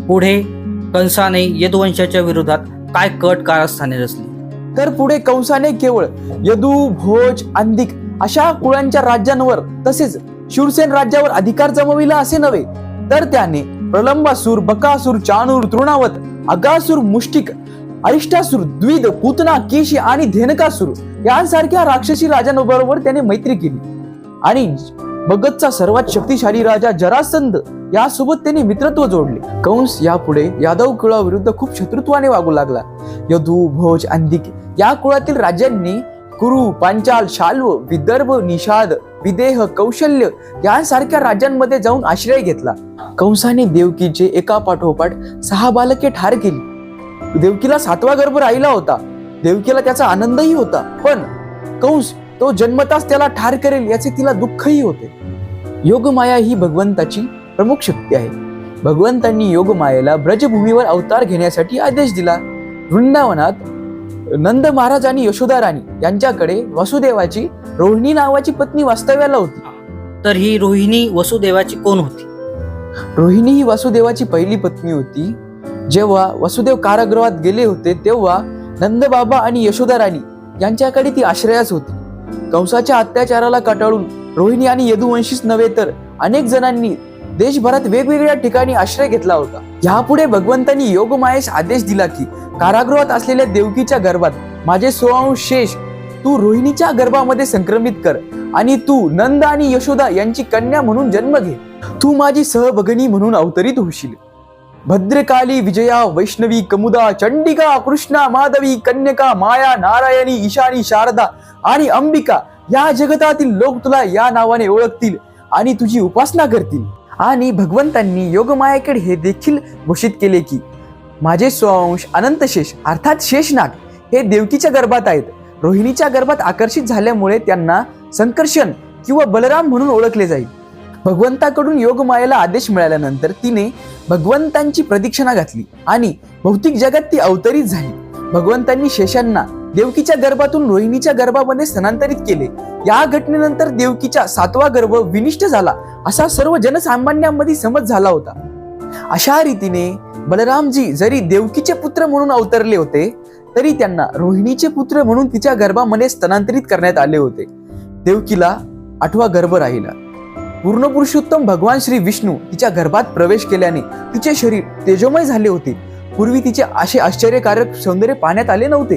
पुढे कंसाने यदुवंशाच्या विरोधात काय कट कारस्थाने रचली? तर पुढे कंसाने केवळ यदु, भोज, अंधिक अशा कुळांच्या राज्यांवर तसेच शूरसेन राज्यावर अधिकार जमविला असे नव्हे, तर त्याने प्रलंबासूर, बकासूर, चाणूर, तृणावत, अगासूर, मुष्टिक, अरिष्टासूर, द्विद, पूतना, केशी आणि धेनकासूर यांसारख्या राक्षसी राजांबरोबर त्याने मैत्री केली आणि मगधचा सर्वात शक्तिशाली राजा जरासंध यासोबत त्यांनी मित्रत्व जोडले. कंस यापुढे यादव कुळाविरुद्ध खूप शत्रुत्वाने वागू लागला. यदु, भोज, अंधिक या कुळातील राज्यांनी कुरु, पांचाल, शाल्व, विदर्भ, निषाद, विदेह, कौशल्य यांसारख्या राज्यांमध्ये जाऊन आश्रय घेतला. कंसाने देवकीचे एका पाठोपाठ 6 बालके ठार केली. देवकीला 7वा गर्भ राहिला होता. देवकीला त्याचा आनंदही होता, पण कंस तो जन्मताच त्याला ठार करेल याचे तिला दुःखही होते. योगमाया ही भगवंताची प्रमुख शक्ती आहे. भगवंतांनी योगमायेला ब्रजभूमीवर अवतार घेण्यासाठी आदेश दिला. वृंदावनात नंद महाराज आणि यशोदा राणी यांच्याकडे वसुदेवाची रोहिणी नावाची पत्नी वास्तव्याला होती. तर ही रोहिणी वसुदेवाची कोण होती? रोहिणी ही वासुदेवाची पहिली पत्नी होती. जेव्हा वसुदेव कारागृहात गेले होते तेव्हा नंदबाबा आणि यशोदा राणी यांच्याकडे ती आश्रयास होती. कंसाच्या अत्याचाराला कंटाळून रोहिणी आणि यदुवंशीच नव्हे तर अनेक जणांनी देशभरात वेगवेगळ्या ठिकाणी आश्रय घेतला होता. यापुढे भगवंतांनी योगमायेस आदेश दिला की कारागृहात असलेल्या देवकीच्या गर्भात माझे 16 शेष तू रोहिणीच्या गर्भामध्ये संक्रमित कर आणि तू नंद आणि यशोदा यांची कन्या म्हणून जन्म घे. तू माझी सहभगिनी म्हणून अवतरित होशील. भद्रकाली, विजया, वैष्णवी, कमुदा, चंडिका, कृष्णा, माधवी, कन्यका, माया, नारायणी, ईशानी, शारदा आणि अंबिका या जगतातील लोक तुला या नावाने ओळखतील आणि तुझी उपासना करतील. आणि भगवंतांनी योगमायेकडे हे देखील घोषित केले की माझे 16 अनंतशेष अर्थात शेषनाग हे देवकीच्या गर्भात आहेत. रोहिणीच्या गर्भात आकर्षित झाल्यामुळे त्यांना संकर्षण किंवा बलराम म्हणून ओळखले जाईल. भगवंताकडून योगमायेला आदेश मिळाल्यानंतर तिने भगवंतांची प्रदक्षिणा घातली आणि भौतिक जगात ती अवतरित झाली. भगवंतांनी शेषांना देवकीच्या गर्भातून रोहिणीच्या गर्भामध्ये स्थलांतरित केले. या घटनेनंतर देवकीचा 7वा गर्भ विनिष्ट झाला असा सर्व जनसामान्यांमध्ये समज झाला होता. अशा रीतीने बलरामजी जरी देवकीचे पुत्र म्हणून अवतरले होते तरी त्यांना रोहिणीचे पुत्र म्हणून तिच्या गर्भामध्ये स्थलांतरित करण्यात आले होते. देवकीला 8वा गर्भ राहिला. पूर्ण पुरुषोत्तम भगवान श्री विष्णू तिच्या गर्भात प्रवेश केल्याने तिचे शरीर तेजोमय झाले होते. पूर्वी तिचे असे आश्चर्यकारक सौंदर्य पाहण्यात आले नव्हते.